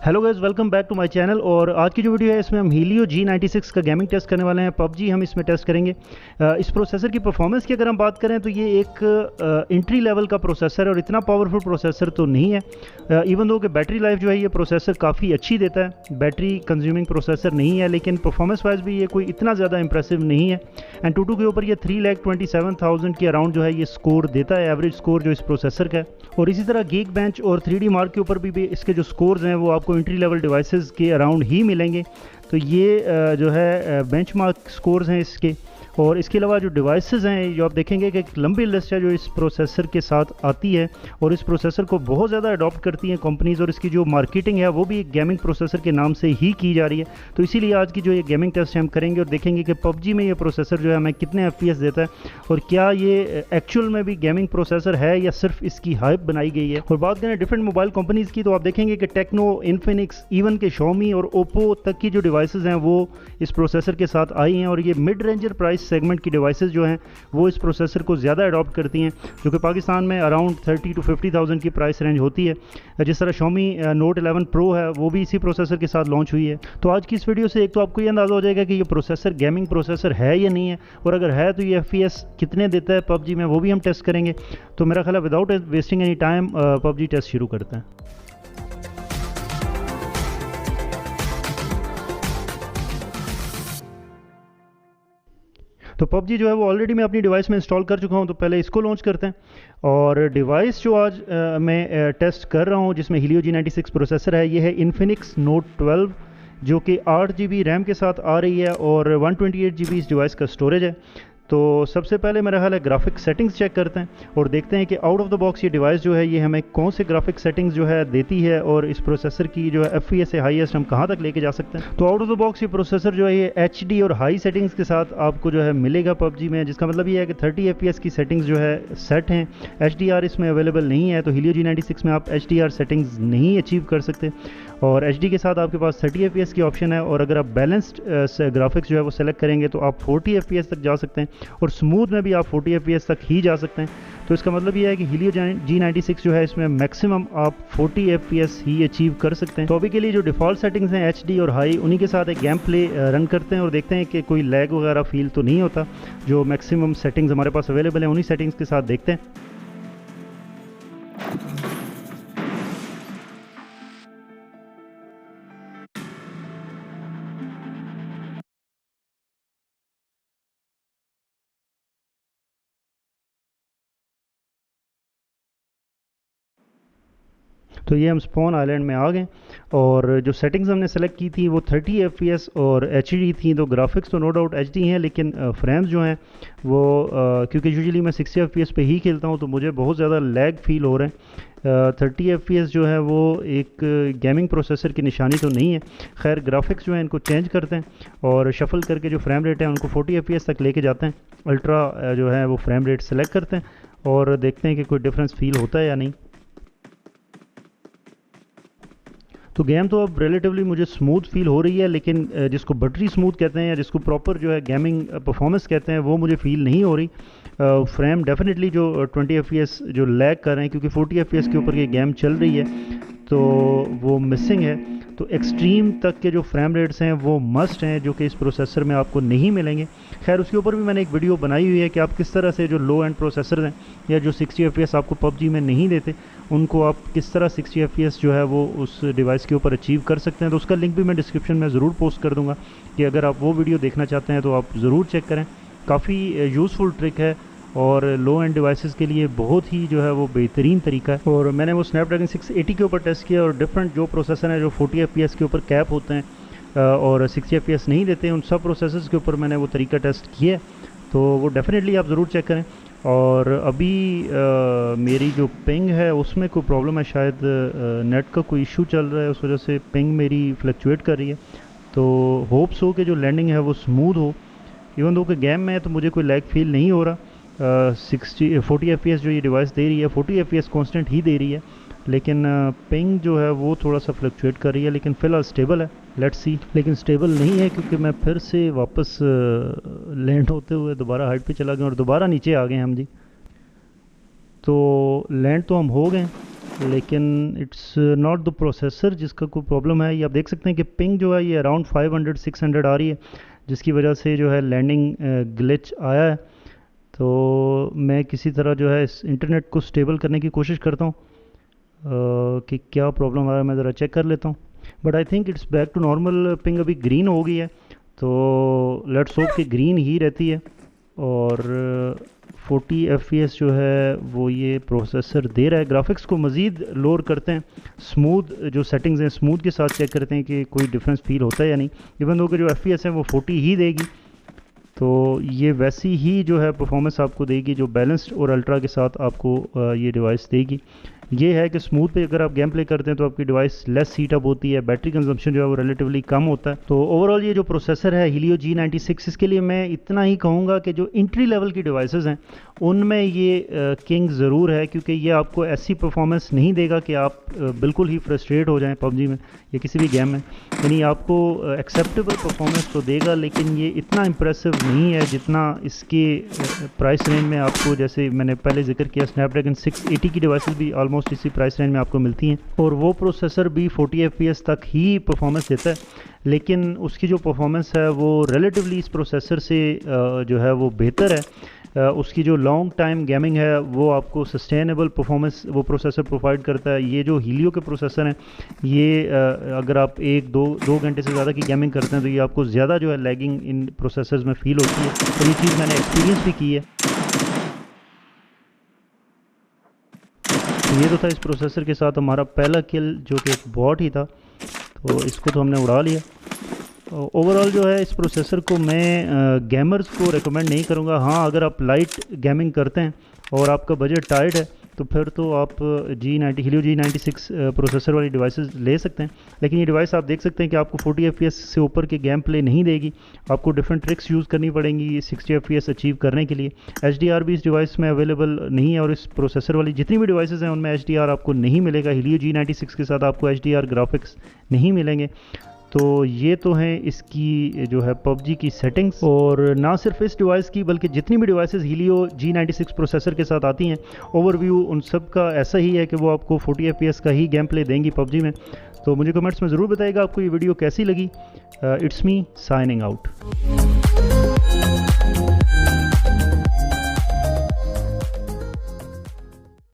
Hello guys, welcome back to my channel. और आज की जो वीडियो है इसमें हम हीलियो G96 का गेमिंग टेस्ट करने वाले हैं। पबजी हम इसमें टेस्ट करेंगे। इस प्रोसेसर की परफॉर्मेंस की अगर हम बात करें तो ये एक एंट्री लेवल का प्रोसेसर है और इतना पावरफुल प्रोसेसर तो नहीं है। इवन दो कि बैटरी लाइफ जो है ये प्रोसेसर काफ़ी अच्छी देता है, बैटरी कंज्यूमिंग प्रोसेसर नहीं है, लेकिन परफॉर्मेंस वाइज भी ये कोई इतना ज़्यादा इंप्रेसिव नहीं है। एंटूटू के ऊपर ये 3,27,000 के अराउंड जो है ये स्कोर देता है, एवरेज स्कोर जो इस प्रोसेसर का है। और इसी तरह गीक बेंच और 3D मार्क के ऊपर भी इसके जो स्कोर्स हैं वो आपको एंट्री लेवल डिवाइसेस के अराउंड ही मिलेंगे। तो ये जो है बेंचमार्क स्कोर्स हैं इसके। और इसके अलावा जो डिवाइसेस हैं जो आप देखेंगे कि एक लंबी लिस्ट है जो इस प्रोसेसर के साथ आती है और इस प्रोसेसर को बहुत ज़्यादा अडॉप्ट करती हैं कंपनीज़, और इसकी जो मार्केटिंग है वो भी एक गेमिंग प्रोसेसर के नाम से ही की जा रही है। तो इसीलिए आज की जो ये गेमिंग टेस्ट हम करेंगे और देखेंगे कि पबजी में ये प्रोसेसर जो है हमें कितने FPS देता है और क्या ये एक्चुअल में भी गेमिंग प्रोसेसर है या सिर्फ इसकी हाइप बनाई गई है। और बात करें डिफरेंट मोबाइल कंपनीज़ की तो आप देखेंगे कि टेक्नो, इन्फिनिक्स, इवन के शॉमी और ओप्पो तक की जो डिवाइसेस हैं वो इस प्रोसेसर के साथ आई हैं। और ये मिड रेंजर प्राइस सेगमेंट की डिवाइसेस जो हैं वो इस प्रोसेसर को ज़्यादा अडॉप्ट करती हैं, जो कि पाकिस्तान में अराउंड 30 to 50,000 की प्राइस रेंज होती है। जिस तरह शॉमी नोट 11 प्रो है वो भी इसी प्रोसेसर के साथ लॉन्च हुई है। तो आज की इस वीडियो से एक तो आपको ये अंदाज़ा हो जाएगा कि ये प्रोसेसर गेमिंग प्रोसेसर है या नहीं है, और अगर है तो ये FPS कितने देता है पबजी में वो भी हम टेस्ट करेंगे। तो मेरा ख्याल है without wasting any time PUBG test शुरू करते हैं। तो पबजी जो है वो ऑलरेडी मैं अपनी डिवाइस में इंस्टॉल कर चुका हूँ, तो पहले इसको लॉन्च करते हैं। और डिवाइस जो आज मैं टेस्ट कर रहा हूँ जिसमें हीलियो G96 प्रोसेसर है, ये है इन्फिनिक्स नोट 12 जो कि 8 GB रैम के साथ आ रही है और 128 GB इस डिवाइस का स्टोरेज है। तो सबसे पहले मेरा ख्याल है ग्राफिक सेटिंग्स चेक करते हैं और देखते हैं कि आउट ऑफ द बॉक्स ये डिवाइस जो है ये हमें कौन से ग्राफिक सेटिंग्स जो है देती है और इस प्रोसेसर की जो है FPS से हाईएस्ट हम कहाँ तक लेके जा सकते हैं। तो आउट ऑफ द बॉक्स ये प्रोसेसर जो है ये HD और हाई सेटिंग्स के साथ आपको जो है मिलेगा पबजी में, जिसका मतलब ये है कि 30 FPS की सेटिंग्स जो है सेट हैं। HDR इसमें अवेलेबल नहीं है, तो हीलियो G96 में आप HDR सेटिंग्स नहीं अचीव कर सकते। और HD के साथ आपके पास 30 FPS की ऑप्शन है, और अगर आप बैलेंस्ड ग्राफिक्स जो है वो सेलेक्ट करेंगे तो आप 40 FPS तक जा सकते हैं, और स्मूथ में भी आप 40 FPS तक ही जा सकते हैं। तो इसका मतलब ये है कि हीलियो G96 जो है इसमें मैक्सिमम आप 40 FPS ही अचीव कर सकते हैं। तो अभी के लिए जो डिफ़ॉल्ट सेटिंग्स हैं HD और हाई, उन्हीं के साथ एक गेम प्ले रन करते हैं और देखते हैं कि कोई लैग वगैरह फील तो नहीं होता। जो मैक्सिमम सेटिंग्स हमारे पास अवेलेबल हैं उन्हीं सेटिंग्स के साथ देखते हैं। तो ये हम स्पॉन आइलैंड में आ गए, और जो सेटिंग्स हमने सेलेक्ट की थी वो 30 FPS और HD थी। तो ग्राफिक्स तो नो डाउट HD हैं, लेकिन फ्रेम्स जो हैं वो क्योंकि यूजुअली मैं 60 FPS पे ही खेलता हूँ तो मुझे बहुत ज़्यादा लैग फील हो रहे हैं। 30 FPS जो है वो एक गेमिंग प्रोसेसर की निशानी तो नहीं है। खैर ग्राफिक्स जो है इनको चेंज करते हैं और शफल करके जो फ्रेम रेट है उनको 40 FPS तक लेके जाते हैं। अल्ट्रा जो है वो फ्रेम रेट सेलेक्ट करते हैं और देखते हैं कि कोई डिफरेंस फील होता है या नहीं। तो गेम तो अब रिलेटिवली मुझे स्मूथ फील हो रही है, लेकिन जिसको बटरी स्मूथ कहते हैं या जिसको प्रॉपर जो है गेमिंग परफॉर्मेंस कहते हैं वो मुझे फील नहीं हो रही। फ्रेम डेफिनेटली जो 20 FPS जो लैग कर रहे हैं, क्योंकि 40 FPS के ऊपर ये गेम चल रही है तो वो मिसिंग है। तो एक्सट्रीम तक के जो फ्रेम रेट्स हैं वो मस्ट हैं, जो कि इस प्रोसेसर में आपको नहीं मिलेंगे। खैर उसके ऊपर भी मैंने एक वीडियो बनाई हुई है कि आप किस तरह से जो लो एंड प्रोसेसर हैं या जो 60 FPS आपको पबजी में नहीं देते उनको आप किस तरह 60 FPS जो है वो उस डिवाइस के ऊपर अचीव कर सकते हैं। तो उसका लिंक भी मैं डिस्क्रिप्शन में ज़रूर पोस्ट कर दूंगा कि अगर आप वो वीडियो देखना चाहते हैं तो आप ज़रूर चेक करें। काफ़ी यूज़फुल ट्रिक है और लो एंड डिवाइसेस के लिए बहुत ही जो है वो बेहतरीन तरीका है। और मैंने वो स्नैपड्रैगन 680 के ऊपर टेस्ट किया और डिफरेंट जो प्रोसेसर हैं जो 40 FPS के ऊपर कैप होते हैं और 60 FPS नहीं देते, उन सब प्रोसेसर्स के ऊपर मैंने वो तरीका टेस्ट किया है। तो वो डेफिनेटली आप ज़रूर चेक करें। और अभी मेरी जो पिंग है उसमें कोई प्रॉब्लम है, शायद नेट का कोई इशू चल रहा है, उस वजह से पिंग मेरी फ्लक्चुएट कर रही है। तो होप्स हो कि जो लैंडिंग है वो स्मूथ हो। इवन दो कि गेम में है तो मुझे कोई लैग फील नहीं हो रहा। 40 FPS जो ये डिवाइस दे रही है 40 FPS कांस्टेंट ही दे रही है, लेकिन पिंग जो है वो थोड़ा सा फ्लक्चुएट कर रही है, लेकिन फ़िलहाल स्टेबल है। Let's see. लेकिन स्टेबल नहीं है क्योंकि मैं फिर से वापस लैंड होते हुए दोबारा हाइट पे चला गया और दोबारा नीचे आ गए हम जी। तो लैंड तो हम हो गए लेकिन इट्स नॉट द प्रोसेसर जिसका कोई प्रॉब्लम है। ये आप देख सकते हैं कि पिंग जो है ये अराउंड 500-600 आ रही है, जिसकी वजह से जो है लैंडिंग ग्लिच आया है। तो मैं किसी तरह जो है इस इंटरनेट को स्टेबल करने की कोशिश करता हूँ कि क्या प्रॉब्लम आ रहा है, मैं ज़रा चेक कर लेता हूँ। But I think it's back to normal. Ping अभी ग्रीन हो गई है, तो लेट्स होप कि ग्रीन ही रहती है। और 40 FPS जो है वो ये प्रोसेसर दे रहा है। ग्राफिक्स को मज़ीद लोअर करते हैं, स्मूथ जो सेटिंग्स हैं स्मूथ के साथ चेक करते हैं कि कोई डिफरेंस फील होता है या नहीं। इवन दो कि जो FPS है वो 40 ही देगी, तो ये वैसी ही जो है परफॉर्मेंस आपको देगी जो बैलेंस्ड और अल्ट्रा के साथ आपको ये डिवाइस देगी। ये है कि स्मूथ पे अगर आप गेम प्ले करते हैं तो आपकी डिवाइस लेस हीट अप होती है, बैटरी कंजम्पशन जो है वो रिलेटिवली कम होता है। तो ओवरऑल ये जो प्रोसेसर है Helio G96, इसके लिए मैं इतना ही कहूँगा कि जो एंट्री लेवल की डिवाइसेस हैं उनमें ये किंग ज़रूर है, क्योंकि ये आपको ऐसी परफॉर्मेंस नहीं देगा कि आप बिल्कुल ही फ्रस्ट्रेट हो जाएं पबजी में या किसी भी गेम में। यानी आपको एक्सेप्टेबल परफॉर्मेंस तो देगा, लेकिन ये इतना इम्प्रेसिव नहीं है जितना इसके प्राइस रेंज में आपको, जैसे मैंने पहले जिक्र किया, स्नैपड्रैगन 680 की डिवाइसेस भी ऑलमोस्ट इसी प्राइस रेंज में आपको मिलती हैं, और वो प्रोसेसर भी 40 FPS तक ही परफॉर्मेंस देता है। लेकिन उसकी जो परफॉर्मेंस है वो रिलेटिवली इस प्रोसेसर से जो है वो बेहतर है। उसकी जो लॉन्ग टाइम गेमिंग है वो आपको सस्टेनेबल परफॉर्मेंस वो प्रोसेसर प्रोवाइड करता है। ये जो Helio के प्रोसेसर हैं ये अगर आप 1-2 घंटे से ज़्यादा की गेमिंग करते हैं तो ये आपको ज़्यादा जो है लैगिंग इन प्रोसेसर्स में फ़ील होती है, और ये चीज़ मैंने एक्सपीरियंस भी की है। तो ये तो था इस प्रोसेसर के साथ हमारा पहला किल, जो कि एक बॉट ही था, तो इसको तो हमने उड़ा लिया। ओवरऑल जो है इस प्रोसेसर को मैं गेमर्स को रेकमेंड नहीं करूँगा। हाँ, अगर आप लाइट गेमिंग करते हैं और आपका बजट टाइट है तो फिर तो आप Helio G96 प्रोसेसर वाली डिवाइसेस ले सकते हैं। लेकिन ये डिवाइस आप देख सकते हैं कि आपको 40 FPS से ऊपर के गेम प्ले नहीं देगी, आपको डिफरेंट ट्रिक्स यूज़ करनी पड़ेंगी 60 FPS अचीव करने के लिए। HDR भी इस डिवाइस में अवेलेबल नहीं है, और इस प्रोसेसर वाली जितनी भी डिवाइसेस हैं उनमें HDR आपको नहीं मिलेगा। Helio G96 के साथ आपको HDR ग्राफिक्स नहीं मिलेंगे। तो ये तो हैं इसकी जो है PUBG की सेटिंग्स, और ना सिर्फ इस डिवाइस की बल्कि जितनी भी डिवाइसेस Helio G96 प्रोसेसर के साथ आती हैं, ओवरव्यू उन सब का ऐसा ही है कि वो आपको 40 FPS का ही गेम प्ले देंगी PUBG में। तो मुझे कमेंट्स में ज़रूर बताइएगा आपको ये वीडियो कैसी लगी। It's me signing out.